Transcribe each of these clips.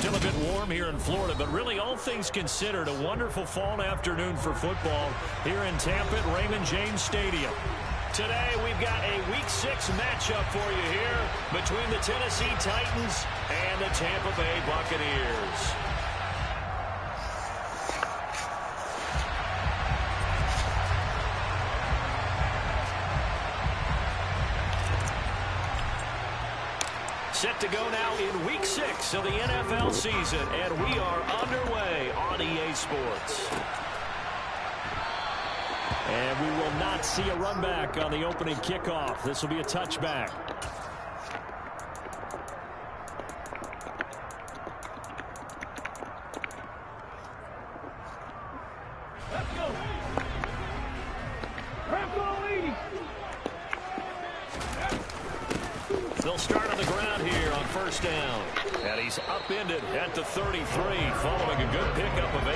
Still a bit warm here in Florida, but really all things considered, a wonderful fall afternoon for football here in Tampa at Raymond James Stadium. Today we've got a Week 6 matchup for you here between the Tennessee Titans and the Tampa Bay Buccaneers. Set to go now in Week 6 of the NFL season, and we are underway on EA Sports. And we will not see a run back on the opening kickoff. This will be a touchback. Let's go. They'll start on the ground here on first down. And he's upended at the 33, following a good pickup of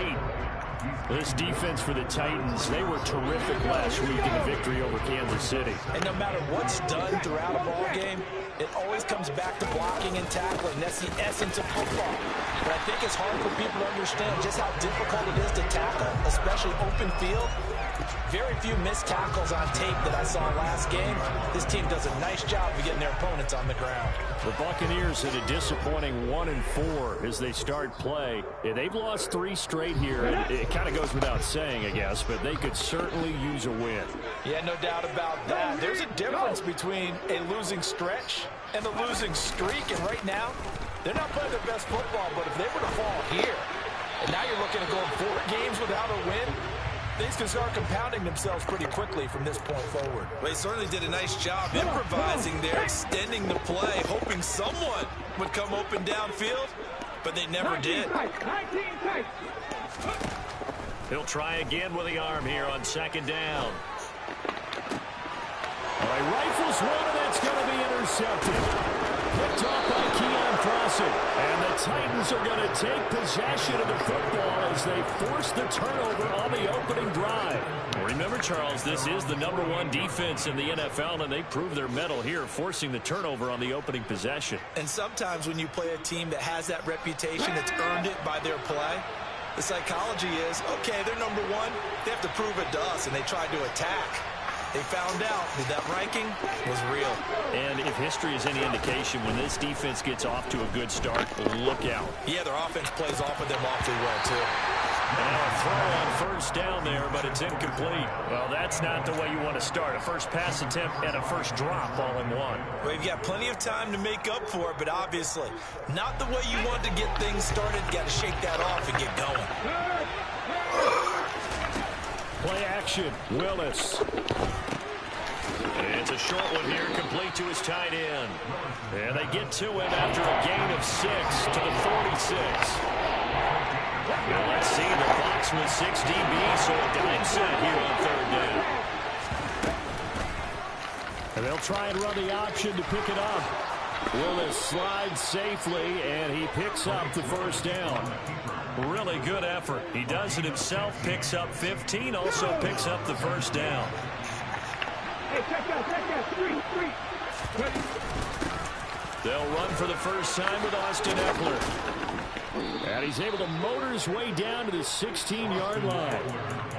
8. This defense for the Titans, they were terrific last week in the victory over Kansas City. And no matter what's done throughout a ball game, it always comes back to blocking and tackling. That's the essence of football. But I think it's hard for people to understand just how difficult it is to tackle, especially open field. Very few missed tackles on tape that I saw last game. This team does a nice job of getting their opponents on the ground. The Buccaneers had a disappointing 1-4 as they start play. They've lost 3 straight here, and it kind of goes without saying, I guess, but they could certainly use a win. Yeah, no doubt about that. There's a difference between a losing stretch and a losing streak, and right now, they're not playing their best football, but if they were to fall here, and now you're looking at going 4 games without a win, things can start compounding themselves pretty quickly from this point forward. Well, he certainly did a nice job improvising there, extending the play, hoping someone would come open downfield, but they never did. He'll try again with the arm here on second down. He rifles one, and that's going to be intercepted. Picked off by Keon Fawcett. And the Titans are going to take possession of the football as they force the turnover on the opening drive. Remember, Charles, this is the #1 defense in the NFL, and they prove their mettle here, forcing the turnover on the opening possession. And sometimes when you play a team that has that reputation, that's earned it by their play, the psychology is, okay, they're #1, they have to prove it to us, and they try to attack. They found out that that ranking was real. And if history is any indication, when this defense gets off to a good start, look out. Yeah, their offense plays off of them awfully well, too. And a throw on first down there, but it's incomplete. Well, that's not the way you want to start. A first pass attempt and a first drop all in one. Well, you've got plenty of time to make up for it, but obviously not the way you want to get things started. Got to shake that off and get going. Play action, Willis. It's a short one here, complete to his tight end. And they get to him after a gain of 6 to the 46. Well, let's see, the box with 6 DBs, so a dime set here on third down. And they'll try and run the option to pick it up. Willis slides safely, and he picks up the first down. Really good effort. He does it himself, picks up 15, also picks up the first down. Hey, check that, 3. They'll run for the first time with Austin Eckler. And he's able to motor his way down to the 16-yard line.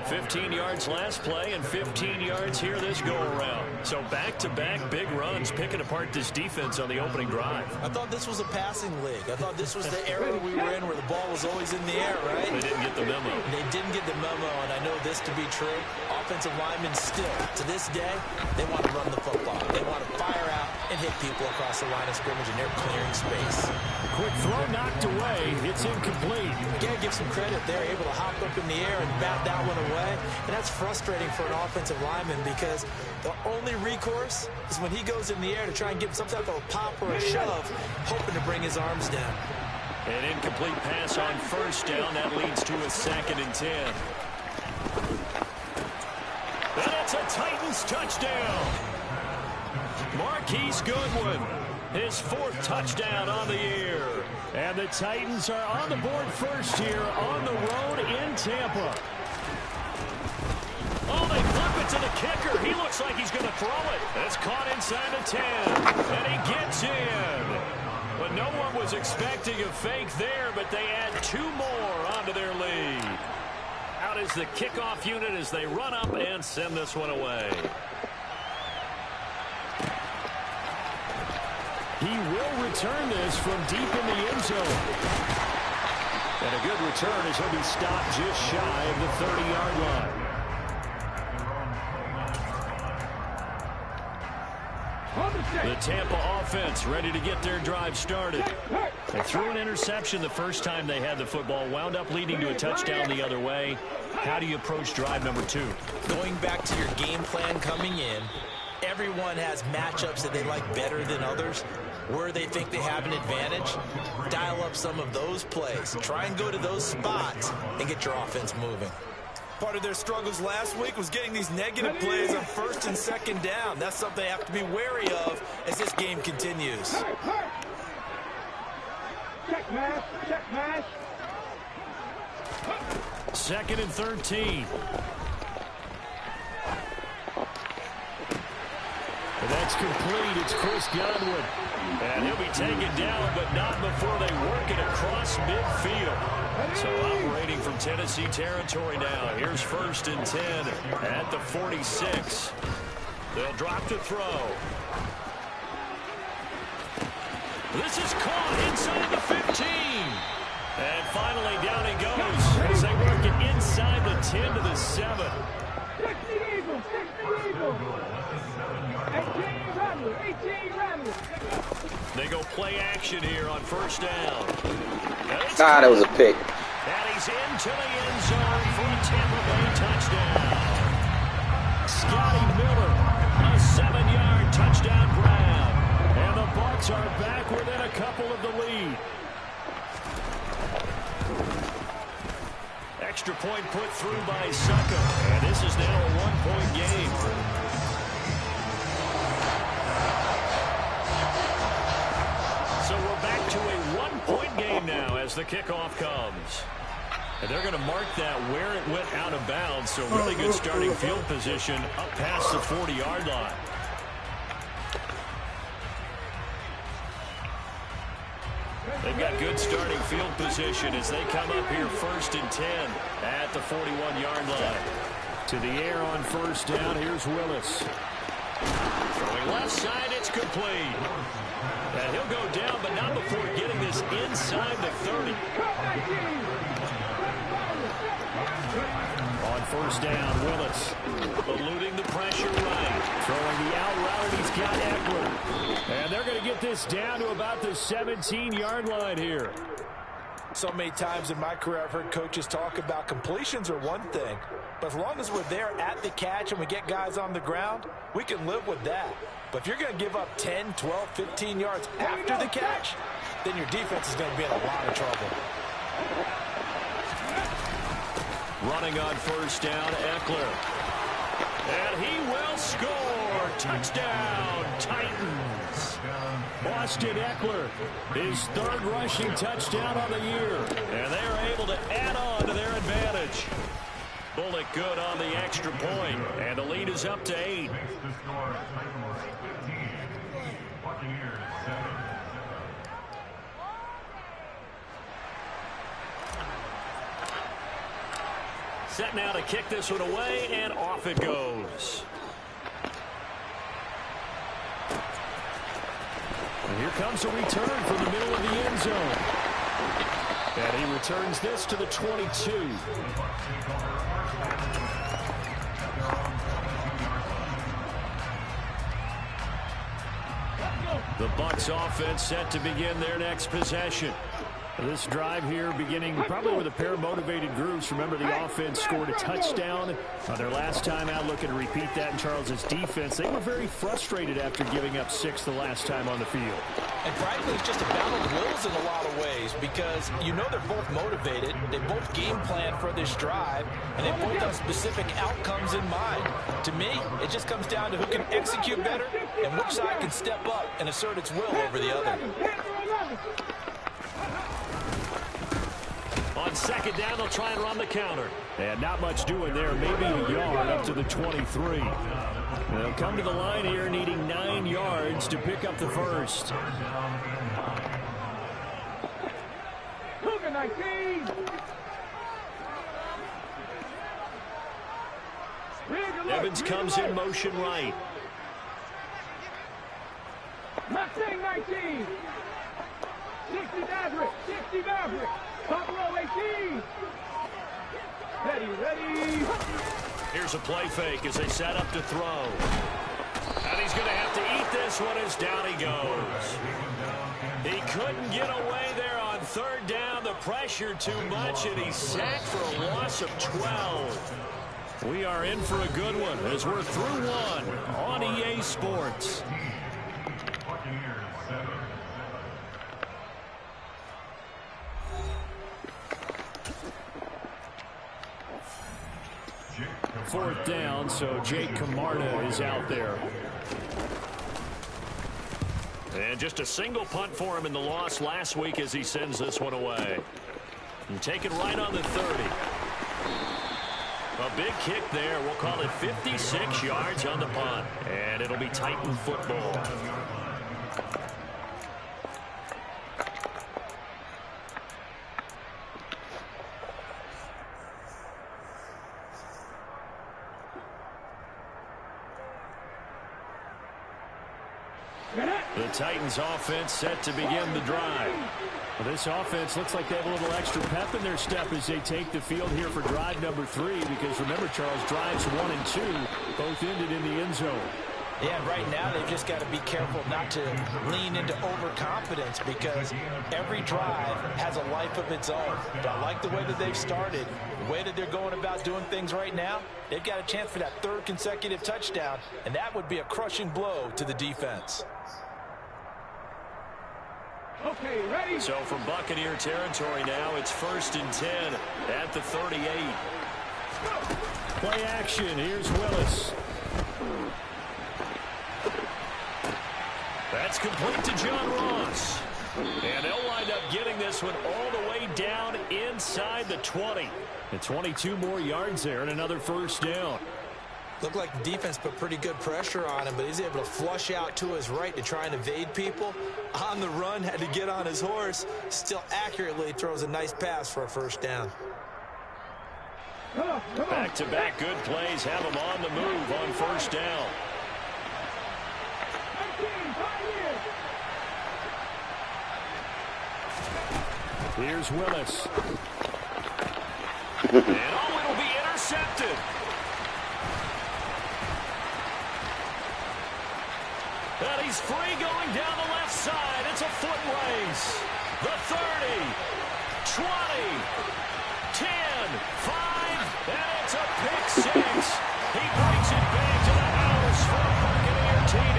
15 yards last play and 15 yards here this go-around. So back-to-back big runs picking apart this defense on the opening drive. I thought this was a passing league. I thought this was the era we were in where the ball was always in the air, right? They didn't get the memo. They didn't get the memo, and I know this to be true. Offensive linemen still, to this day, they want to run the football. They want to fire out and hit people across the line of scrimmage, and they're clearing space. Quick throw knocked away. It's incomplete. You got to give some credit. They're able to hop up in the air and bat that one away. And that's frustrating for an offensive lineman because the only recourse is when he goes in the air to try and give some type of a pop or a shove, hoping to bring his arms down. An incomplete pass on first down. That leads to a 2nd and 10. And it's a Titans touchdown. Marquise Goodwin, his 4th touchdown on the year. And the Titans are on the board first here on the road in Tampa. Oh, they flip it to the kicker. He looks like he's going to throw it. It's caught inside the 10. And he gets in. But no one was expecting a fake there, but they add 2 more onto their lead. Out is the kickoff unit as they run up and send this one away. He will return this from deep in the end zone. And a good return as he'll be stopped just shy of the 30-yard line. The Tampa offense ready to get their drive started. They threw an interception the first time they had the football, wound up leading to a touchdown the other way. How do you approach drive number 2? Going back to your game plan coming in, everyone has matchups that they like better than others. Where they think they have an advantage, dial up some of those plays. Try and go to those spots and get your offense moving. Part of their struggles last week was getting these negative plays on 1st and 2nd down. That's something they have to be wary of as this game continues. Check pass, check pass. 2nd and 13. And that's complete. It's Chris Godwin. And he'll be taken down, but not before they work it across midfield. So operating from Tennessee territory now. Here's 1st and 10 at the 46. They'll drop to throw. This is caught inside the 15. And finally down he goes as they work it inside the 10 to the 7. 60 Eagles, 60 Eagles. 18 Rebels, 18 Rebels. They go play action here on 1st down. That was a pick. And he's into the end zone for a Tampa Bay touchdown. Scotty Miller, a 7-yard touchdown grab. And the Bucs are back within a couple of the lead. Extra point put through by Sucker. And this is now a 1-point game. So we're back to a 1-point game now as the kickoff comes. And they're going to mark that where it went out of bounds. So really good starting field position up past the 40-yard line. They've got good starting field position as they come up here 1st and 10 at the 41-yard line. To the air on 1st down, here's Willis. Throwing left side, it's complete. And he'll go down, but not before getting this inside the 30. On 1st down, Willis eluding the pressure right. Throwing the out route, he's got Eckler. And they're going to get this down to about the 17-yard line here. So many times in my career I've heard coaches talk about completions are one thing, but as long as we're there at the catch and we get guys on the ground, we can live with that. But if you're going to give up 10, 12, 15 yards after the catch, then your defense is going to be in a lot of trouble. Running on 1st down, Eckler. And he will score. Touchdown, Titans. Austin Eckler, his 3rd rushing touchdown on the year. And they are able to add on to their advantage. Bullock good on the extra point. And the lead is up to 8. Set now to kick this one away, and off it goes. And here comes a return from the middle of the end zone. And he returns this to the 22. The Bucs offense set to begin their next possession. This drive here beginning probably with a pair of motivated groups. Remember, the offense scored a touchdown on their last time out. Looking to repeat that in Charles's defense. They were very frustrated after giving up 6 the last time on the field. And frankly, it's just a battle of wills in a lot of ways because you know they're both motivated. They both game plan for this drive, and they both have specific outcomes in mind. To me, it just comes down to who can execute better and which side can step up and assert its will over the other. On 2nd down, they'll try and run the counter. And not much doing there. Maybe a yard up to the 23. They'll come to the line here needing 9 yards to pick up the first. 19. Evans comes in motion right. Mustang 19. 60 Maverick. 60 Maverick. Top row 18. Ready. Here's a play fake as they set up to throw. And he's going to have to eat this one as down he goes. He couldn't get away there on third down. The pressure too much, and he's sacked for a loss of 12. We are in for a good one as we're through one on EA Sports. Fourth down, so Jake Camarda is out there. And just a single punt for him in the loss last week as he sends this one away. And take it right on the 30. A big kick there. We'll call it 56 yards on the punt. And it'll be Titan football. The Titans offense set to begin the drive. Well, this offense looks like they have a little extra pep in their step as they take the field here for drive number 3, because remember, Charles, drives 1 and 2 both ended in the end zone. Yeah, right now they've just got to be careful not to lean into overconfidence, because every drive has a life of its own. But I like the way that they've started, the way that they're going about doing things right now. They've got a chance for that 3rd consecutive touchdown, and that would be a crushing blow to the defense. Okay, ready? So from Buccaneer territory now, it's 1st and 10 at the 38. Play action. Here's Willis. That's complete to John Ross. And they'll wind up getting this one all the way down inside the 20. And 22 more yards there and another 1st down. Looked like the defense put pretty good pressure on him, but he's able to flush out to his right to try and evade people. On the run, had to get on his horse. Still accurately throws a nice pass for a 1st down. Back-to-back good plays have him on the move on 1st down. Here's Willis. And it'll be intercepted. And he's free going down the left side. It's a foot race. The 30, 20, 10, 5, and it's a pick 6. He brings it back to the house for a Buccaneer TD.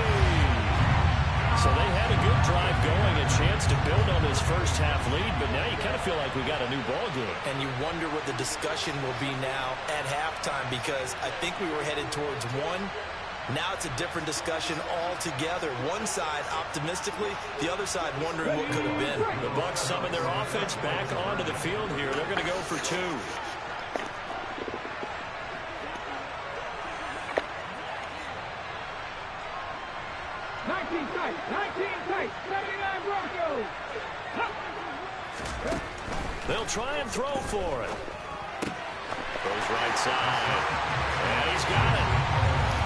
So they had a good drive going, a chance to build on this first half lead, but now you kind of feel like we got a new ball game. And you wonder what the discussion will be now at halftime, because I think we were headed towards 1. Now it's a different discussion altogether. One side optimistically, the other side wondering what could have been. The Bucs summon their offense back onto the field here. They're going to go for 2. Tight, 79 Broncos. They'll try and throw for it. Goes right side. And he's got it.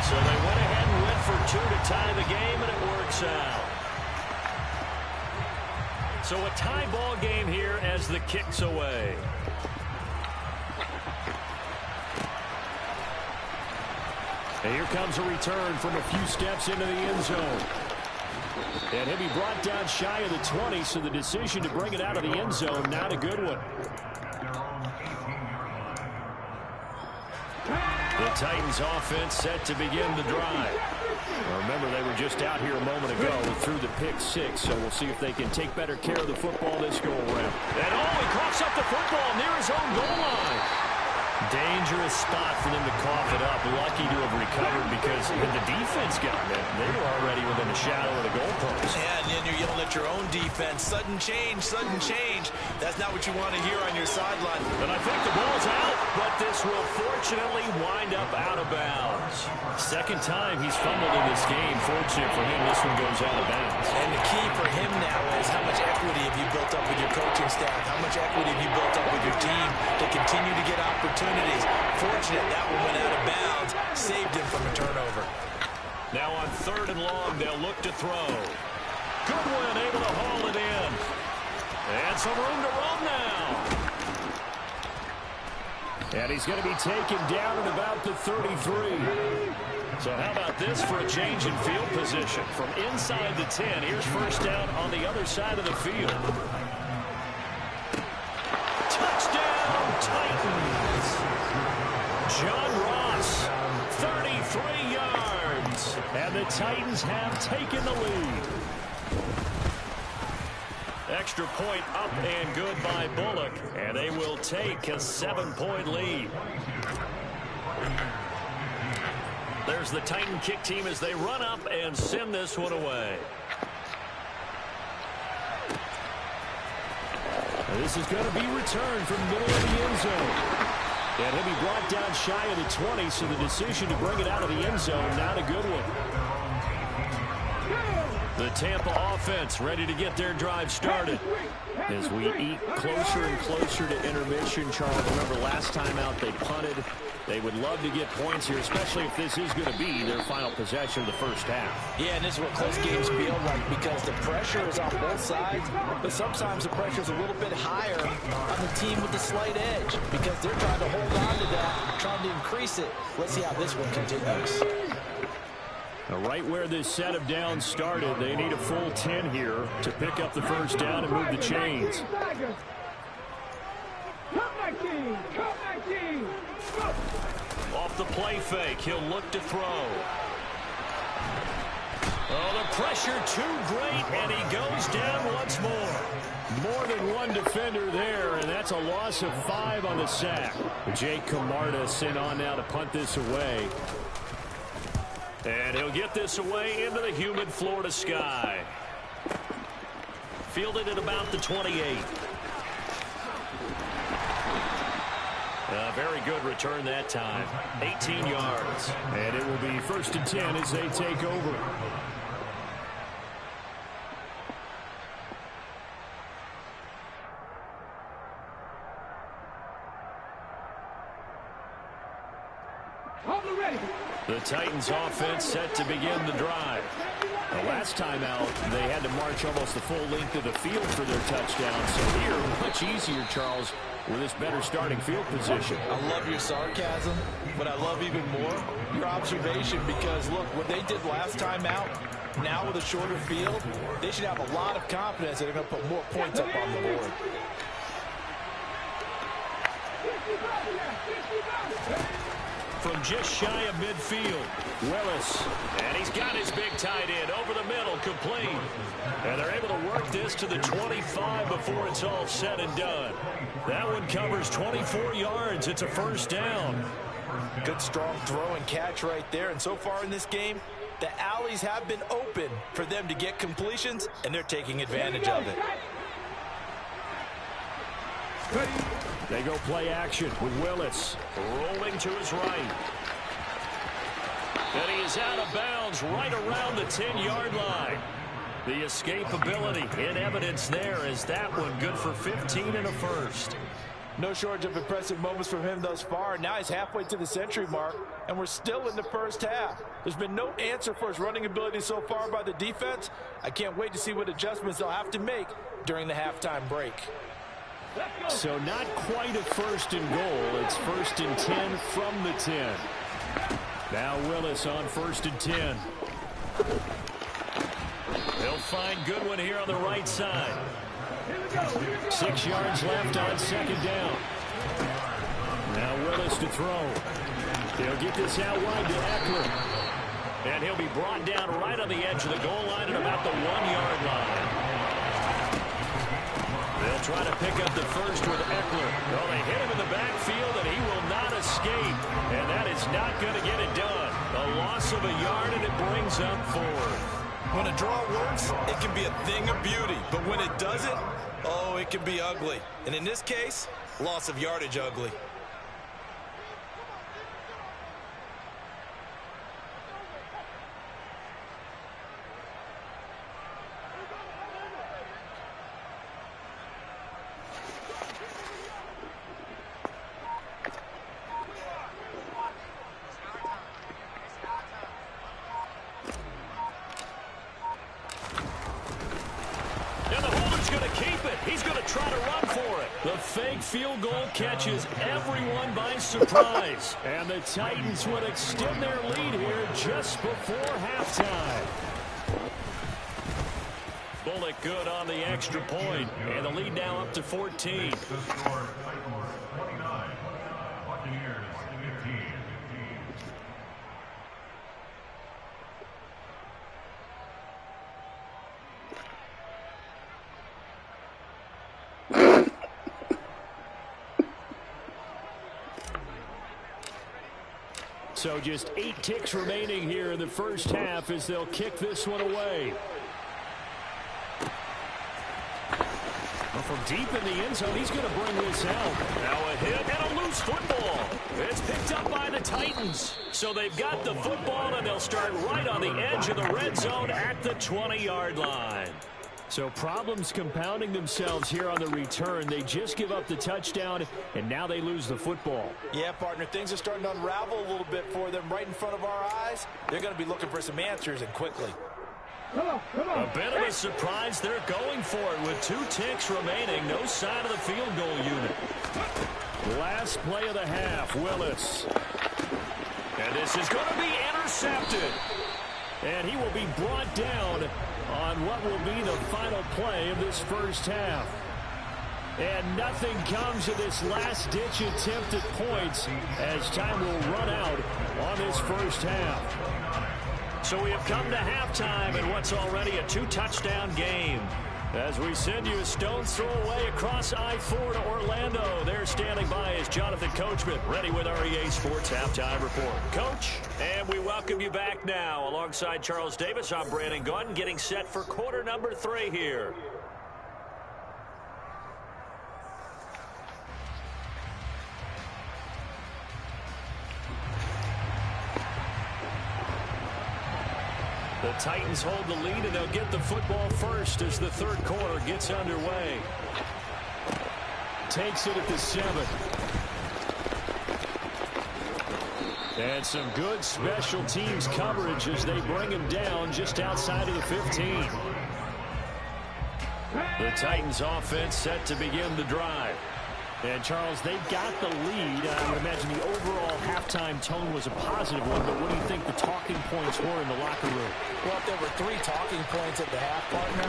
So they went ahead and went for 2 to tie the game, and it works out. So a tie ball game here as the kick's away. And here comes a return from a few steps into the end zone. And he'll be brought down shy of the 20, so the decision to bring it out of the end zone, not a good one. The Titans offense set to begin the drive. Remember, they were just out here a moment ago through the pick 6, so we'll see if they can take better care of the football this go-around. And he coughs up the football near his own goal line. Dangerous spot for them to cough it up. Lucky to have recovered, because when the defense got it, they were already within the shadow of the goalpost. Yeah, and then you're yelling at your own defense. Sudden change, sudden change. That's not what you want to hear on your sideline. And I think the ball's out, but this will fortunately wind up out of bounds. Second time he's fumbled in this game. Fortunate for him, this one goes out of bounds. And the key for him now is how much equity have you built up with your coaching coaching staff? How much equity have you built up with your team to continue to get opportunities? Fortunate that one went out of bounds, saved him from a turnover. Now on 3rd and long, they'll look to throw. Goodwin able to haul it in. And some room to run now. And he's going to be taken down at about the 33. So how about this for a change in field position? From inside the 10, here's first down on the other side of the field. Touchdown, Titans. John Ross, 33 yards. And the Titans have taken the lead. Extra point up and good by Bullock. And they will take a 7-point lead. There's the Titan kick team as they run up and send this one away. This is going to be returned from the middle of the end zone. And he'll be brought down shy of the 20, so the decision to bring it out of the end zone, not a good one. The Tampa offense ready to get their drive started. As we eat closer and closer to intermission, Charles, remember last time out they punted. They would love to get points here, especially if this is going to be their final possession of the first half. Yeah, and this is what close games feel like because the pressure is on both sides, but sometimes the pressure is a little bit higher on the team with the slight edge because they're trying to hold on to that, trying to increase it. Let's see how this one continues. Right where this set of downs started, they need a full 10 here to pick up the first down and move the chains. Off the play fake, he'll look to throw. Oh, the pressure too great, and he goes down once more. More than one defender there, and that's a loss of 5 on the sack. Jake Camarda sent on now to punt this away. And he'll get this away into the humid Florida sky. Fielded at about the 28. A very good return that time. 18 yards. And it will be 1st and 10 as they take over. The Titans offense set to begin the drive. The last time out, they had to march almost the full length of the field for their touchdown. So here, much easier, Charles, with this better starting field position. I love your sarcasm, but I love even more your observation because, look, what they did last time out, now with a shorter field, they should have a lot of confidence that they're going to put more points up on the board. From just shy of midfield, Willis. And he's got his big tight end over the middle, complete. And they're able to work this to the 25 before it's all said and done. That one covers 24 yards. It's a first down. Good strong throw and catch right there. And so far in this game, the alleys have been open for them to get completions, and they're taking advantage of it. They go play action with Willis. Rolling to his right. And he is out of bounds right around the 10-yard line. The escapability in evidence there as that one good for 15 and a first. No shortage of impressive moments from him thus far. Now he's halfway to the century mark, and we're still in the first half. There's been no answer for his running ability so far by the defense. I can't wait to see what adjustments they'll have to make during the halftime break. So not quite a 1st and goal. It's 1st and 10 from the 10. Now Willis on 1st and 10. They'll find Goodwin here on the right side. 6 yards left on 2nd down. Now Willis to throw. They'll get this out wide to Eckler. And he'll be brought down right on the edge of the goal line at about the 1-yard line. They'll try to pick up the first with Eckler. Well, they hit him in the backfield, and he will not escape. And that is not going to get it done. A loss of a yard, and it brings up 4. When a draw works, it can be a thing of beauty. But when it doesn't, oh, it can be ugly. And in this case, loss of yardage ugly. keep it. He's going to try to run for it. The fake field goal catches everyone by surprise. And the Titans would extend their lead here just before halftime. Bullock good on the extra point, and the lead now up to 14. So just 8 ticks remaining here in the first half as they'll kick this one away. Well, from deep in the end zone, he's going to bring this out. Now a hit and a loose football. It's picked up by the Titans. So they've got the football, and they'll start right on the edge of the red zone at the 20-yard line. So problems compounding themselves here on the return. They just give up the touchdown, and now they lose the football. Yeah, partner, things are starting to unravel a little bit for them right in front of our eyes. They're going to be looking for some answers, and quickly. Come on. A bit of a surprise. They're going for it with 2 ticks remaining. No sign of the field goal unit. Last play of the half, Willis. And this is going to be intercepted. And he will be brought down on what will be the final play of this first half. And nothing comes of this last-ditch attempt at points as time will run out on this first half. So we have come to halftime in what's already a 2-touchdown game. As we send you a stone's throw away across I-4 to Orlando. There standing by is Jonathan Coachman, ready with our EA Sports Halftime Report. Coach, and we welcome you back now. Alongside Charles Davis, I'm Brandon Gaudin, getting set for quarter number 3 here. The Titans hold the lead, and they'll get the football first as the third quarter gets underway. Takes it at the 7. And some good special teams coverage as they bring him down just outside of the 15. The Titans offense set to begin the drive. And, Charles, they've got the lead. I would imagine the overall halftime tone was a positive one, but what do you think the talking points were in the locker room? Well, if there were 3 talking points at the half, partner,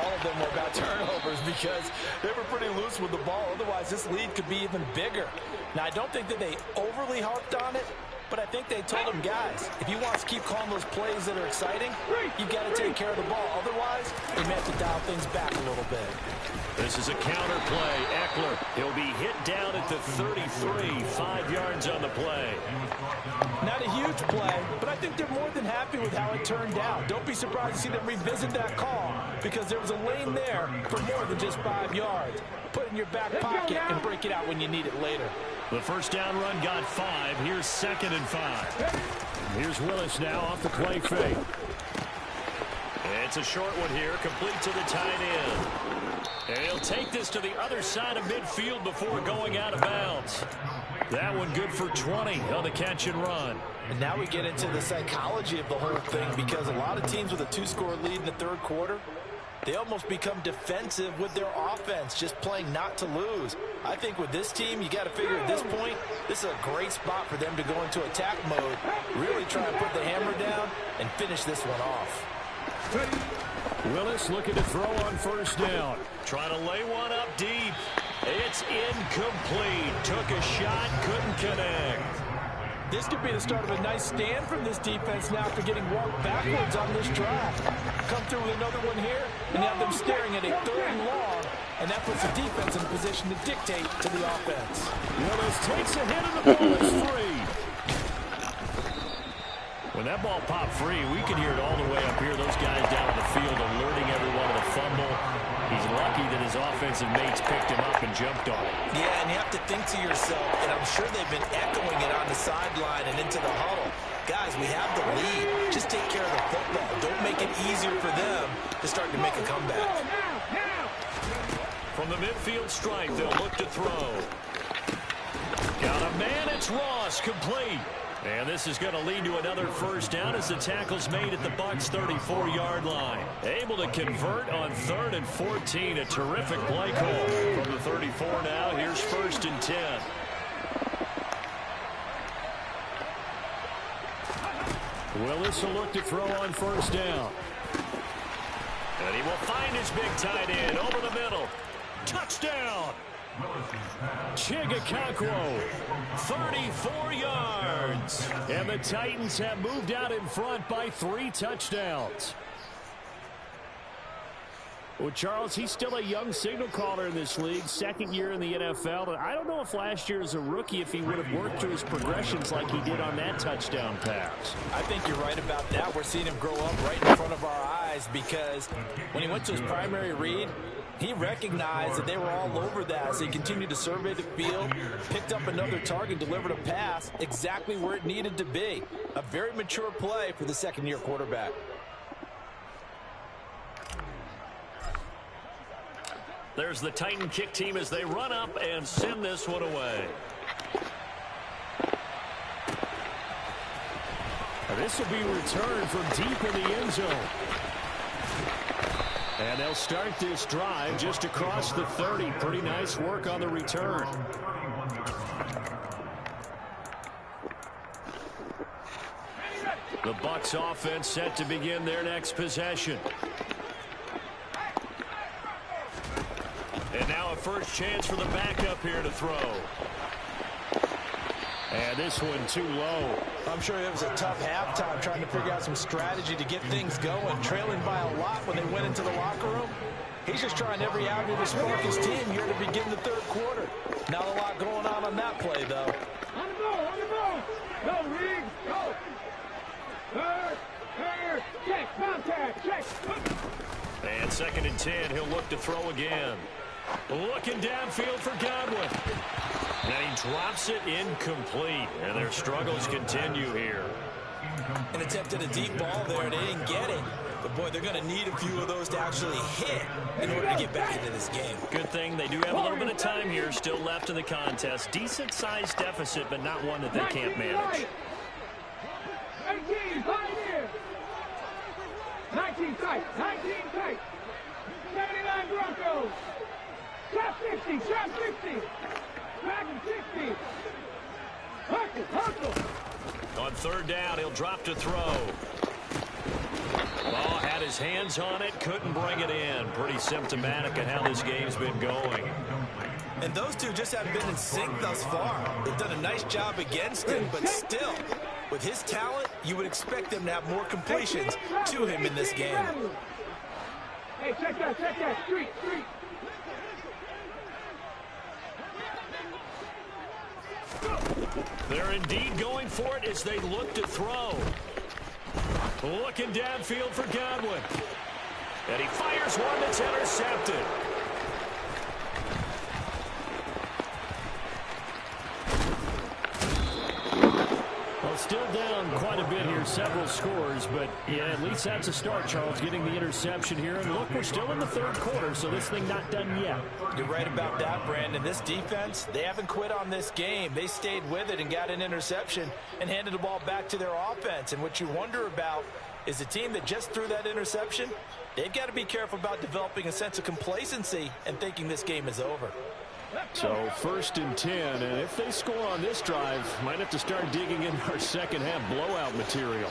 all of them were about turnovers because they were pretty loose with the ball. Otherwise, this lead could be even bigger. Now, I don't think that they overly harped on it, but I think they told them, guys, if you want to keep calling those plays that are exciting, you've got to take care of the ball. Otherwise, they may have to dial things back a little bit. This is a counter play. Eckler, he'll be hit down at the 33, 5 yards on the play. Not a huge play, but I think they're more than happy with how it turned out. Don't be surprised to see them revisit that call because there was a lane there for more than just 5 yards. Put it in your back pocket and break it out when you need it later. The first down run got 5. Here's 2nd and 5. Here's Willis now off the play fake. It's a short one here, complete to the tight end. And he'll take this to the other side of midfield before going out of bounds. That one good for 20 on the catch and run. And now we get into the psychology of the whole thing because a lot of teams with a 2-score lead in the third quarter, they almost become defensive with their offense, just playing not to lose. I think with this team, you got to figure at this point, this is a great spot for them to go into attack mode, really try and put the hammer down and finish this one off. Willis looking to throw on first down. Trying to lay one up deep. It's incomplete. Took a shot, couldn't connect. This could be the start of a nice stand from this defense now after getting walked backwards on this drive. Come through with another one here, and now them staring at a 3rd and long, and that puts the defense in a position to dictate to the offense. Willis takes a hit, and the ball is free. When that ball popped free, we could hear it all the way up here. Those guys down on the field alerting everyone of the fumble. He's lucky that his offensive mates picked him up and jumped on it. Yeah, and you have to think to yourself, and I'm sure they've been echoing it on the sideline and into the huddle. Guys, we have the lead. Just take care of the football. Don't make it easier for them to start to make a comeback. From the midfield stripe, they'll look to throw. Got a man, it's Ross, complete. And this is going to lead to another first down as the tackle's made at the Bucs 34-yard line. Able to convert on 3rd and 14. A terrific play call from the 34 now. Here's 1st and 10. Willis will look to throw on 1st down. And he will find his big tight end over the middle. Touchdown! Chigakakwo, 34 yards. And the Titans have moved out in front by 3 touchdowns. Well, Charles, he's still a young signal caller in this league, 2nd year in the NFL. And I don't know if last year as a rookie, if he would have worked through his progressions like he did on that touchdown pass. I think you're right about that. We're seeing him grow up right in front of our eyes because when he went to his primary read, he recognized that they were all over that, so he continued to survey the field, picked up another target, delivered a pass exactly where it needed to be. A very mature play for the 2nd-year quarterback. There's the Titan kick team as they run up and send this one away. This will be returned from deep in the end zone. And they'll start this drive just across the 30. Pretty nice work on the return. The Bucs offense set to begin their next possession. And now a first chance for the backup here to throw. And this one too low. I'm sure it was a tough halftime trying to figure out some strategy to get things going. Trailing by a lot when they went into the locker room. He's just trying every avenue to spark his team here to begin the 3rd quarter. Not a lot going on that play, though. On the ball. Go, Reed, go. Check, contact, check. And 2nd and 10, he'll look to throw again. Looking downfield for Godwin. And he drops it incomplete. And their struggles continue here. An attempt at a deep ball there. They didn't get it. But, boy, they're going to need a few of those to actually hit in order to get back into this game. Good thing they do have a little bit of time here still left in the contest. Decent-sized deficit, but not one that they can't manage. 18, fight here. 19 tight. 79 Broncos. Trap 60, trap 60. Back and 60. Hustle. On 3rd down, he'll drop to throw. Ball had his hands on it, couldn't bring it in. Pretty symptomatic of how this game's been going. And those two just haven't been in sync thus far. They've done a nice job against him, but still, with his talent, you would expect them to have more completions to him in this game. Hey, check that. Street. They're indeed going for it as they look to throw. Looking downfield for Godwin. And he fires one that's intercepted. Well, still down quite a bit here, several scores, but yeah, at least that's a start, Charles, getting the interception here. And look, we're still in the 3rd quarter, so this thing not done yet. You're right about that, Brandon. This defense, they haven't quit on this game. They stayed with it and got an interception and handed the ball back to their offense. And what you wonder about is the team that just threw that interception, they've got to be careful about developing a sense of complacency and thinking this game is over. So 1st and 10, and if they score on this drive, might have to start digging in our 2nd half blowout material.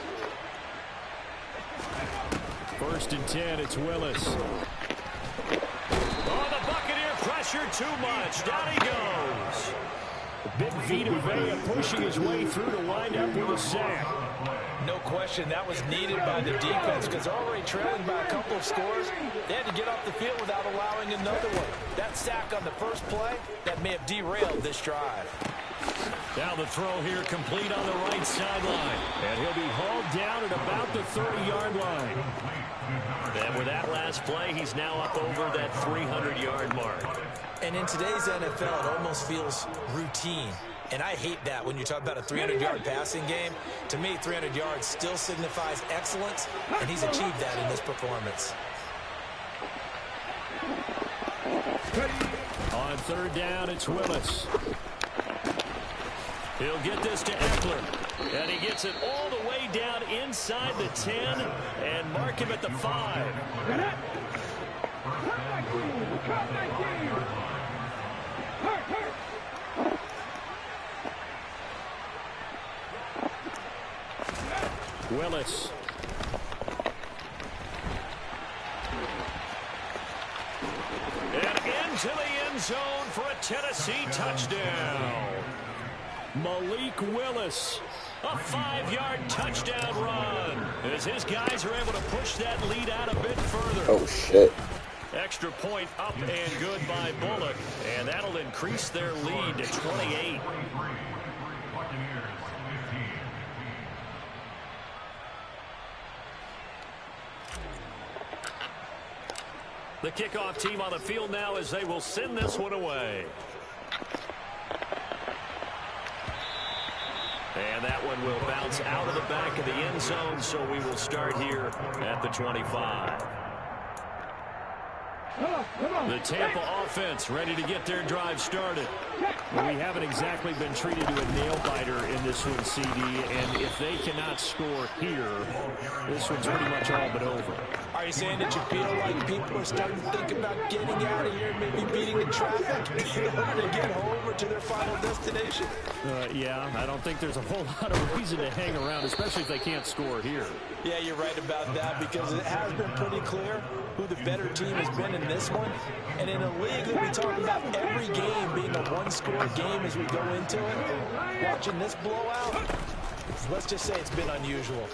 1st and 10, it's Willis. Oh, the Buccaneer pressure too much. Down he goes. Big Vita Vea pushing his way through to wind up with a sack. No question that was needed by the defense because they're already trailing by a couple of scores. They had to get off the field without allowing another one. That sack on the first play, that may have derailed this drive. Now the throw here complete on the right sideline. And he'll be hauled down at about the 30-yard line. And with that last play, he's now up over that 300-yard mark. And in today's NFL, it almost feels routine. And I hate that when you talk about a 300-yard passing game. To me, 300 yards still signifies excellence, and he's achieved that in this performance. On 3rd down, it's Willis. He'll get this to Eckler. And he gets it all the way down inside the 10 and mark him at the 5. Willis. And into the end zone for a Tennessee touchdown. Malik Willis. A 5-yard touchdown run as his guys are able to push that lead out a bit further. Oh, shit. Extra point up and good by Bullock, and that'll increase their lead to 28. The kickoff team on the field now as they will send this one away. And that one will bounce out of the back of the end zone, so we will start here at the 25. The Tampa offense ready to get their drive started. Well, we haven't exactly been treated to a nail-biter in this one, CD, and if they cannot score here, this one's pretty much all but over. Are you saying that you feel like people are starting to think about getting out of here, maybe beating the traffic in order to get home or to their final destination? Yeah, I don't think there's a whole lot of reason to hang around, especially if they can't score here. Yeah, you're right about that, because it has been pretty clear who the better team has been in this one. And in a league that we talk about every game being a one-score game as we go into it, watching this blowout, let's just say it's been unusual.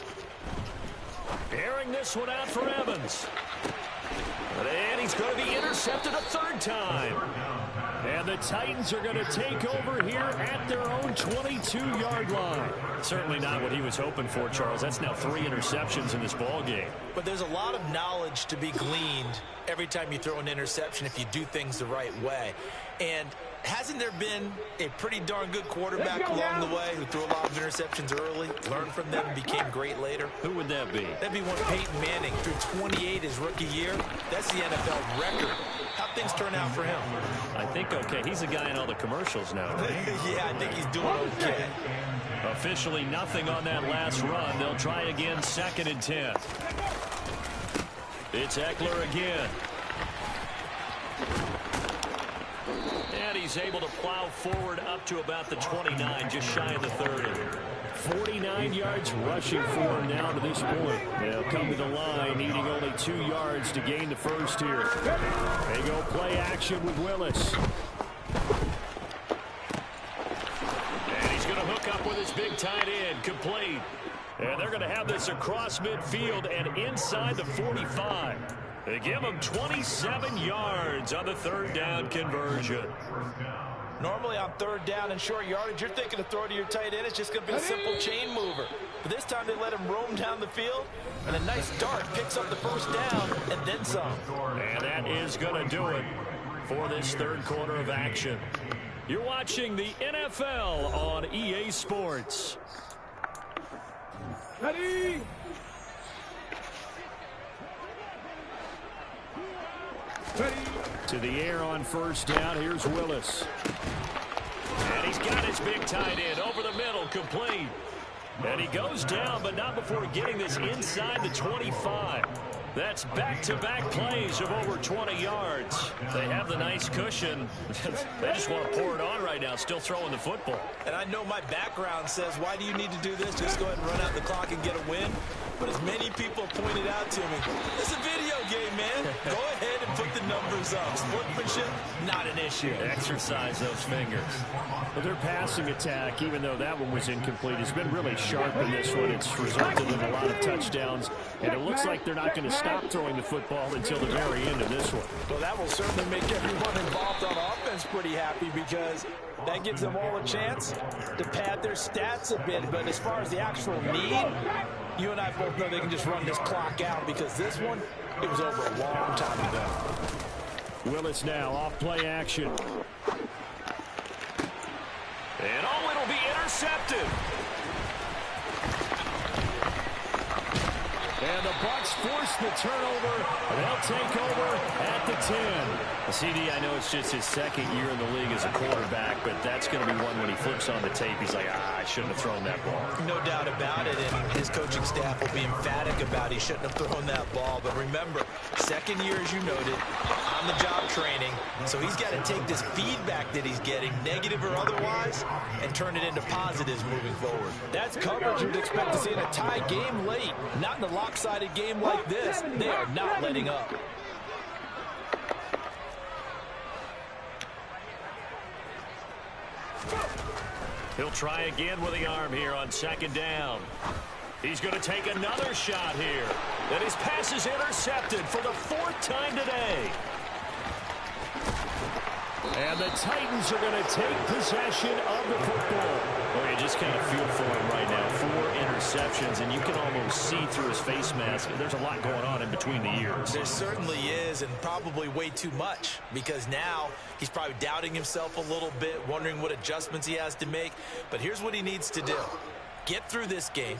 Airing this one out for Evans. And he's going to be intercepted a third time. And the Titans are going to take over here at their own 22-yard line. Certainly not what he was hoping for, Charles. That's now 3 interceptions in this ball game. But there's a lot of knowledge to be gleaned every time you throw an interception if you do things the right way. And hasn't there been a pretty darn good quarterback along the way who threw a lot of interceptions early, learned from them, and became great later? Who would that be? That'd be one Peyton Manning, threw 28 his rookie year. That's the NFL record. How'd things turn out for him? I think okay. He's a guy in all the commercials now, right? Yeah, I think he's doing okay. Officially nothing on that last run. They'll try again, 2nd and 10. It's Eckler again. And he's able to plow forward up to about the 29, just shy of the 30. 49 yards rushing for him now to this point. They'll come to the line, needing only 2 yards to gain the first here. They go play action with Willis. And he's going to hook up with his big tight end, complete. And they're going to have this across midfield and inside the 45. They give him 27 yards on the 3rd down conversion. Normally on 3rd down and short yardage, you're thinking of throwing to your tight end. It's just going to be a simple chain mover. But this time they let him roam down the field, and a nice dart picks up the first down and then some. And that is going to do it for this 3rd quarter of action. You're watching the NFL on EA Sports. Ready? To the air on 1st down. Here's Willis. And he's got his big tight end over the middle, complete. And he goes down, but not before getting this inside the 25. That's back-to-back plays of over 20 yards. They have the nice cushion. They just want to pour it on right now, still throwing the football. And I know my background says, why do you need to do this? Just go ahead and run out the clock and get a win. But as many people pointed out to me, it's a video game, man. Go ahead and put the numbers up. Sportsmanship, not an issue. Exercise those fingers. Well, their passing attack, even though that one was incomplete, has been really sharp in this one. It's resulted in a lot of touchdowns, and it looks like they're not going to stop throwing the football until the very end of this one. Well, that will certainly make everyone involved on offense pretty happy, because that gives them all a chance to pad their stats a bit. But as far as the actual need, you and I both know they can just run this clock out, because this one, it was over a long time ago. Willis now off play action. And oh, it'll be intercepted. And the Bucs force the turnover. They'll take over at the 10. CD, I know it's just his second year in the league as a quarterback, but that's going to be one when he flips on the tape. He's like, I shouldn't have thrown that ball. No doubt about it, and his coaching staff will be emphatic about he shouldn't have thrown that ball. But remember, second year, as you noted, on-the-job training, so he's got to take this feedback that he's getting, negative or otherwise, and turn it into positives moving forward. That's coverage you'd expect to see in a tie game late. Not in a lopsided game like this. They are not letting up. He'll try again with the arm here on second down. He's going to take another shot here. And his pass is intercepted for the 4th time today. And the Titans are going to take possession of the football. Oh, you just kind of feel for him right now. 4 interceptions, and you can almost see through his face mask. There's a lot going on in between the ears. There certainly is, and probably way too much, because now he's probably doubting himself a little bit, wondering what adjustments he has to make. But here's what he needs to do. Get through this game.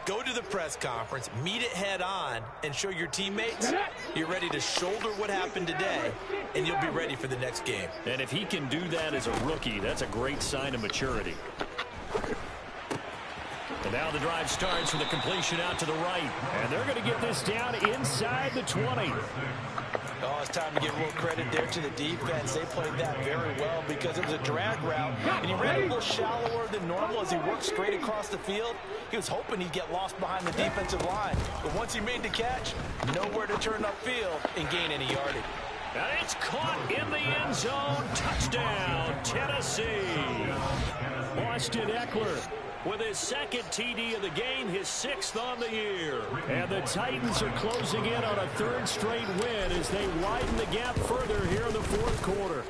Go to the press conference, meet it head on, and show your teammates you're ready to shoulder what happened today, and you'll be ready for the next game. And if he can do that as a rookie, that's a great sign of maturity. And now the drive starts with a completion out to the right. And they're going to get this down inside the 20. Oh, it's time to give a little credit there to the defense. They played that very well because it was a drag route, and he ran a little shallower than normal as he worked straight across the field. He was hoping he'd get lost behind the defensive line. But once he made the catch, nowhere to turn upfield and gain any yardage. And it's caught in the end zone. Touchdown, Tennessee. Austin Eckler with his 2nd TD of the game, his 6th on the year. And the Titans are closing in on a 3rd straight win as they widen the gap further here in the 4th quarter.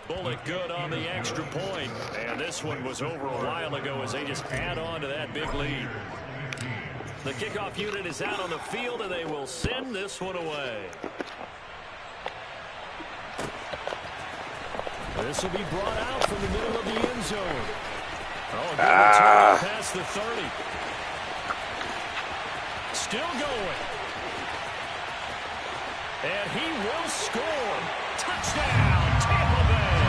Bullet good on the extra point. And this one was over a while ago as they just add on to that big lead. The kickoff unit is out on the field, and they will send this one away. This will be brought out from the middle of the end zone. Oh, good return past the 30. Still going. And he will score. Touchdown, Tampa Bay.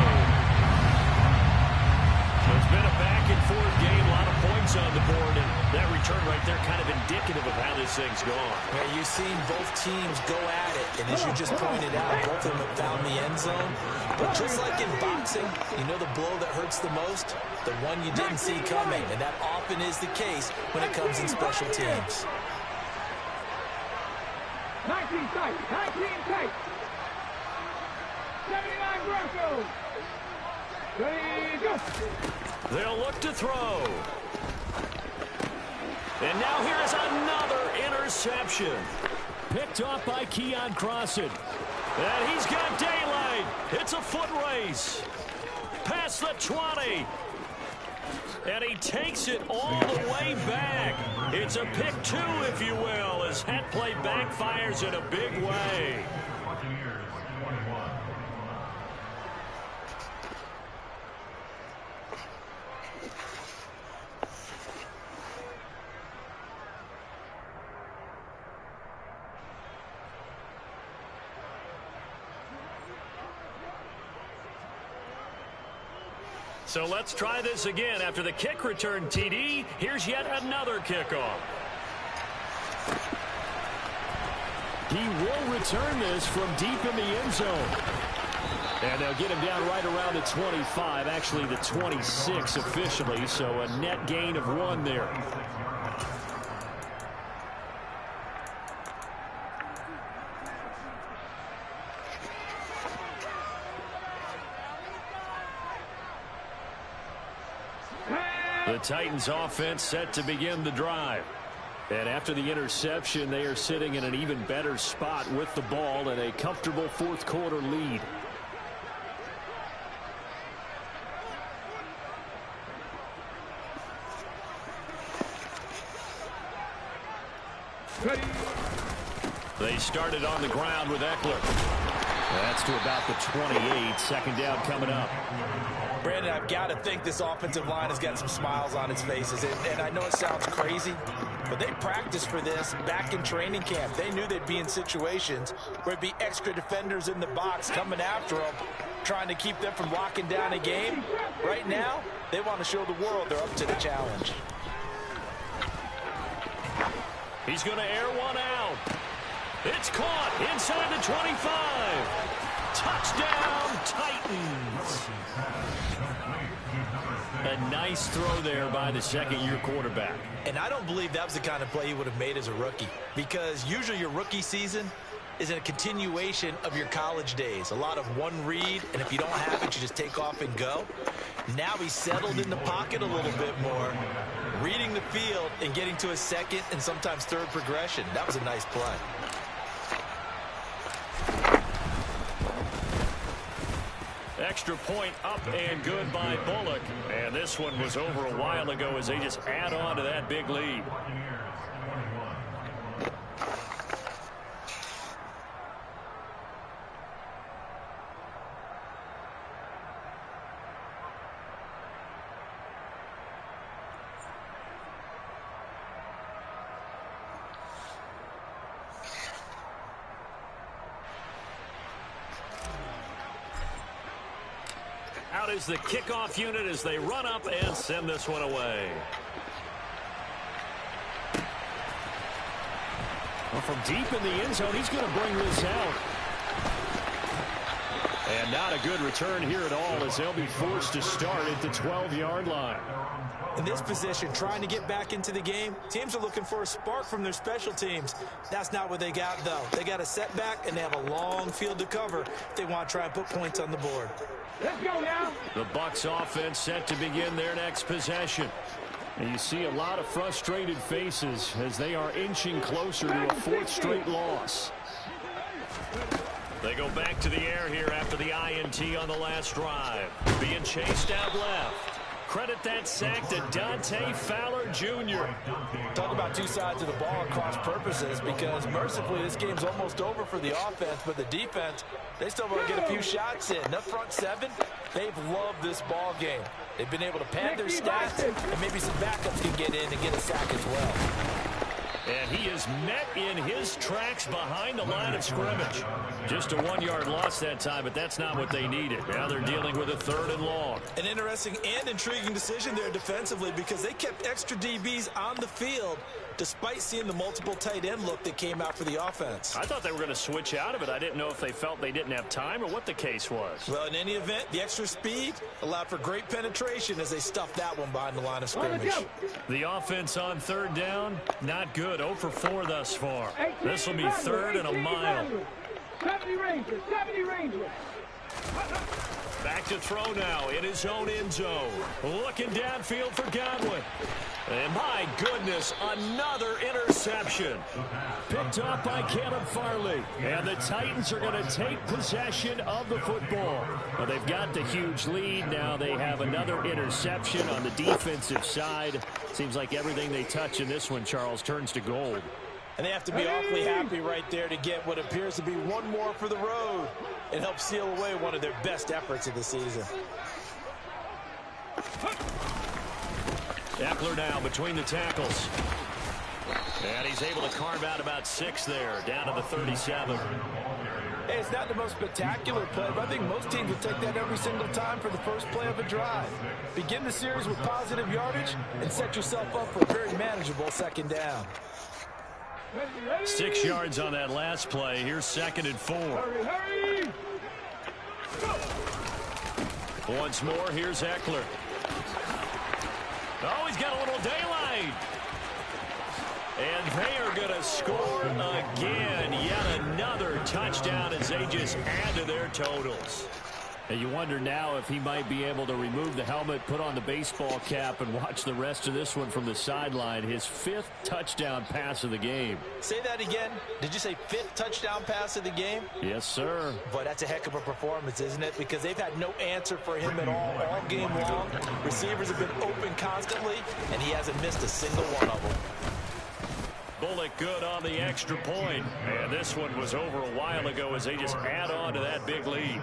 So it's been a back-and-forth game, a lot of points on the board, and that return right there kind of indicative of how this thing's gone. Yeah, you've seen both teams go at it, and as you just pointed out, both of them have found the end zone. But just like in boxing, you know the blow that hurts the most? The one you didn't see coming, and that often is the case when it comes in special teams. 19 tight, 19 tight. 79 Broncos. Ready, go. They'll look to throw. And now here is another interception. Picked off by Keon Crossan. And he's got daylight. It's a foot race. Past the 20. And he takes it all the way back. It's a pick 2, if you will, as that play backfires in a big way. So let's try this again. After the kick return TD, here's yet another kickoff. He will return this from deep in the end zone. And they'll get him down right around the 25, actually the 26 officially, so a net gain of 1 there. The Titans offense set to begin the drive. And after the interception, they are sitting in an even better spot with the ball and a comfortable 4th quarter lead. Ready. They started on the ground with Eckler. That's to about the 28. 2nd down coming up. Brandon, I've got to think this offensive line has got some smiles on its faces. And I know it sounds crazy, But they practiced for this back in training camp. They knew they'd be in situations where it'd be extra defenders in the box coming after them, trying to keep them from locking down a game. Right now, they want to show the world they're up to the challenge. He's going to air one out. It's caught inside the 25. Touchdown, Titans. A nice throw there by the second-year quarterback. And I don't believe that was the kind of play he would have made as a rookie, because usually your rookie season is a continuation of your college days. A lot of one read, and if you don't have it, you just take off and go. Now he's settled in the pocket a little bit more, reading the field and getting to a second and sometimes third progression. That was a nice play. Extra point up and good by Bullock. And this one was over a while ago as they just add on to that big lead. Out is the kickoff unit as they run up and send this one away. Well, from deep in the end zone, he's going to bring this out. And not a good return here at all as they'll be forced to start at the 12-yard line. In this position, trying to get back into the game, teams are looking for a spark from their special teams. That's not what they got, though. They got a setback, and they have a long field to cover if they want to try and put points on the board. Let's go now. The Bucs offense set to begin their next possession. And you see a lot of frustrated faces as they are inching closer to a fourth straight loss. They go back to the air here after the INT on the last drive. Being chased out left. Credit that sack to Dante Fowler Jr. Talk about two sides of the ball at cross purposes, because mercifully this game's almost over for the offense, but the defense, they still want to get a few shots in. That front seven, they've loved this ball game. They've been able to pad their stats, and maybe some backups can get in and get a sack as well. And he is met in his tracks behind the line of scrimmage. Just a 1-yard loss that time, but that's not what they needed. Now they're dealing with a 3rd and long. An interesting and intriguing decision there defensively, because they kept extra DBs on the field despite seeing the multiple tight end look that came out for the offense. I thought they were going to switch out of it. I didn't know if they felt they didn't have time or what the case was. Well, in any event, the extra speed allowed for great penetration as they stuffed that one behind the line of scrimmage. The offense on 3rd down, not good. 0 for 4 thus far. This will be 3rd and a mile. 70 Rangers, 70 Rangers. Back to throw now in his own end zone. Looking downfield for Godwin. And my goodness, another interception. Picked off by Caleb Farley. And the Titans are going to take possession of the football. Well, they've got the huge lead. Now they have another interception on the defensive side. Seems like everything they touch in this one, Charles, turns to gold. And they have to be awfully happy right there to get what appears to be one more for the road and help seal away one of their best efforts of the season. Eckler now between the tackles. And he's able to carve out about 6 there, down to the 37. Hey, it's not the most spectacular play, but I think most teams would take that every single time for the first play of a drive. Begin the series with positive yardage and set yourself up for a very manageable 2nd down. 6 yards on that last play. Here's 2nd and 4. Hurry. Once more, here's Eckler. Oh, he's got a little daylight. And they are going to score again. Yet another touchdown as they just add to their totals. And you wonder now if he might be able to remove the helmet, put on the baseball cap, and watch the rest of this one from the sideline. His 5th touchdown pass of the game. Say that again. Did you say 5th touchdown pass of the game? Yes, sir. Boy, that's a heck of a performance, isn't it? Because they've had no answer for him at all game long. Receivers have been open constantly, and he hasn't missed a single one of them. Bullock good on the extra point. And this one was over a while ago as they just add on to that big lead.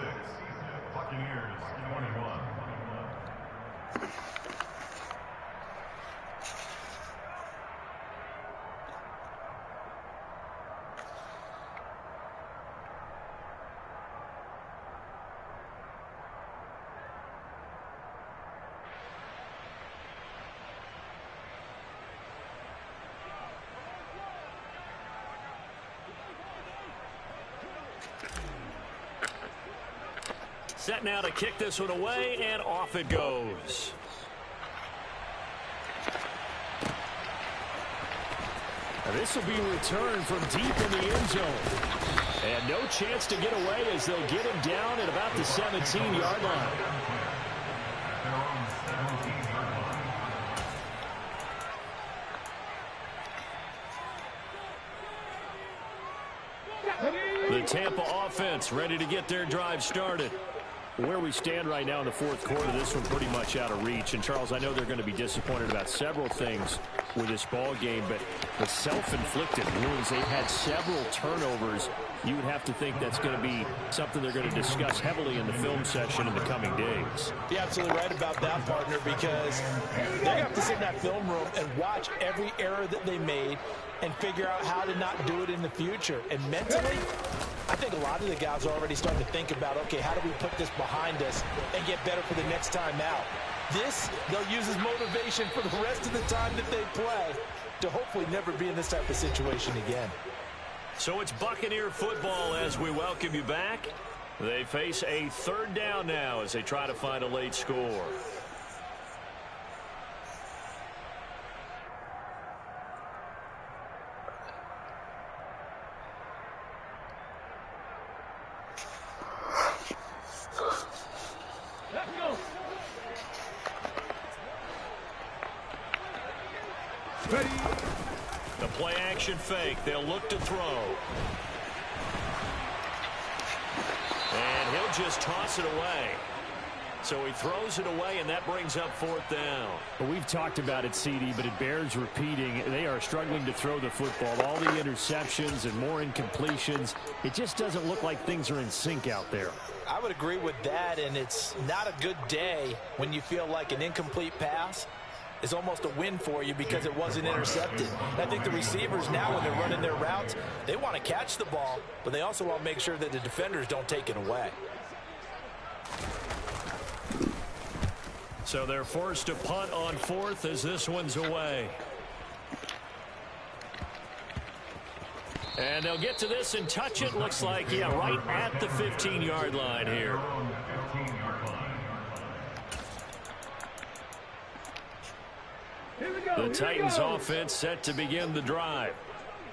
Set now to kick this one away, and off it goes. Now this will be returned from deep in the end zone. And no chance to get away as they'll get him down at about the 17-yard line. The Tampa offense ready to get their drive started. Where we stand right now in the fourth quarter, this one pretty much out of reach. And, Charles, I know they're going to be disappointed about several things with this ball game, but the self-inflicted wounds, they've had several turnovers. You would have to think that's going to be something they're going to discuss heavily in the film session in the coming days. You're absolutely right about that, partner, because they're going to have to sit in that film room and watch every error that they made and figure out how to not do it in the future. And mentally, I think a lot of the guys are already starting to think about, okay, how do we put this behind us and get better for the next time out? This, they'll use as motivation for the rest of the time that they play to hopefully never be in this type of situation again. So it's Buccaneer football as we welcome you back. They face a third down now as they try to find a late score. The play action fake. They'll look to throw. And he'll just toss it away. So he throws it away, and that brings up fourth down. Well, we've talked about it, CD, but it bears repeating. They are struggling to throw the football. All the interceptions and more incompletions. It just doesn't look like things are in sync out there. I would agree with that, and it's not a good day when you feel like an incomplete pass is almost a win for you because it wasn't intercepted. And I think the receivers now, when they're running their routes, they want to catch the ball, but they also want to make sure that the defenders don't take it away. So they're forced to punt on fourth as this one's away. And they'll get to this and touch it. Looks like, yeah, right at the 15-yard line here. The Titans offense set to begin the drive.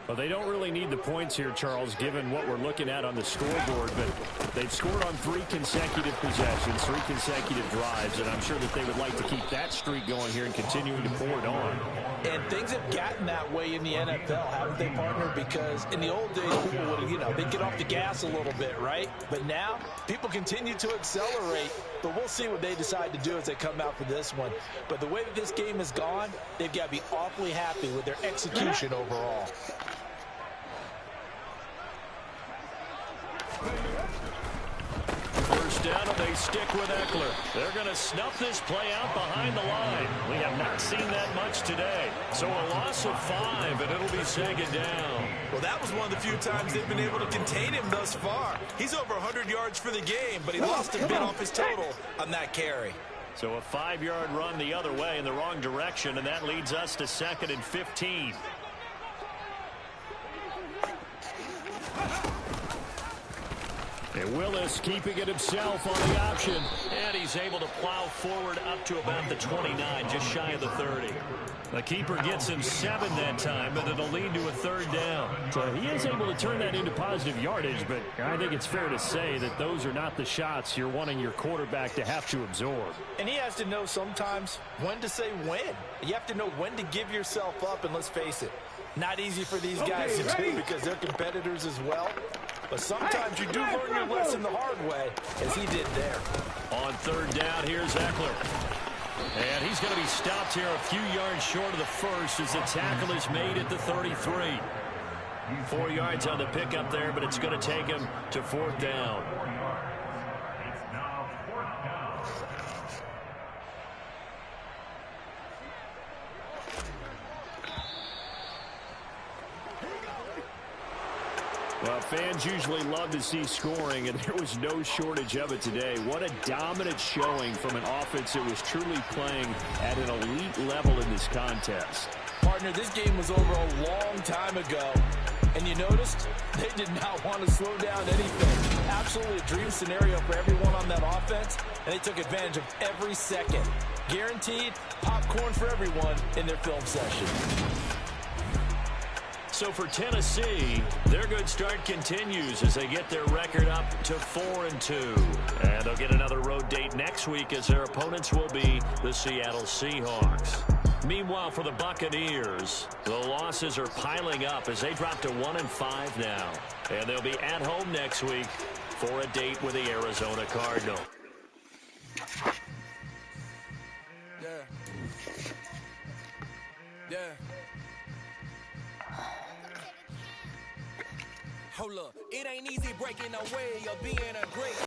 Well, they don't really need the points here, Charles, given what we're looking at on the scoreboard, but they've scored on 3 consecutive possessions, 3 consecutive drives, and I'm sure that they would like to keep that streak going here and continuing to pour it on. And things have gotten that way in the NFL, haven't they, partner? Because in the old days, people would, they'd get off the gas a little bit, right? But now, people continue to accelerate, but we'll see what they decide to do as they come out for this one. But the way that this game has gone, they've got to be awfully happy with their execution overall. First down, and they stick with Eckler. They're going to snuff this play out behind the line. We have not seen that much today. So a loss of 5, and it'll be second down. Well, that was one of the few times they've been able to contain him thus far. He's over 100 yards for the game, but he lost a bit off his total on that carry. So a 5-yard run the other way in the wrong direction, and that leads us to 2nd and 15. And Willis keeping it himself on the option. And he's able to plow forward up to about the 29, just shy of the 30. The keeper gets him 7 that time, but it'll lead to a 3rd down. So he is able to turn that into positive yardage, but I think it's fair to say that those are not the shots you're wanting your quarterback to have to absorb. And he has to know sometimes when to say when. You have to know when to give yourself up, and let's face it, not easy for these guys to do because they're competitors as well. But sometimes you do learn your lesson the hard way, as he did there. On 3rd down, here's Eckler. And he's going to be stopped here a few yards short of the first as the tackle is made at the 33. 4 yards on the pickup there, but it's going to take him to 4th down. Well, fans usually love to see scoring, and there was no shortage of it today. What a dominant showing from an offense that was truly playing at an elite level in this contest. Partner, this game was over a long time ago, And you noticed they did not want to slow down anything. Absolutely a dream scenario for everyone on that offense, and they took advantage of every second. Guaranteed popcorn for everyone in their film session. So for Tennessee, their good start continues as they get their record up to 4-2. And they'll get another road date next week as their opponents will be the Seattle Seahawks. Meanwhile, for the Buccaneers, the losses are piling up as they drop to 1-5 now. And they'll be at home next week for a date with the Arizona Cardinals. Yeah. Hold up, it ain't easy breaking away or being a great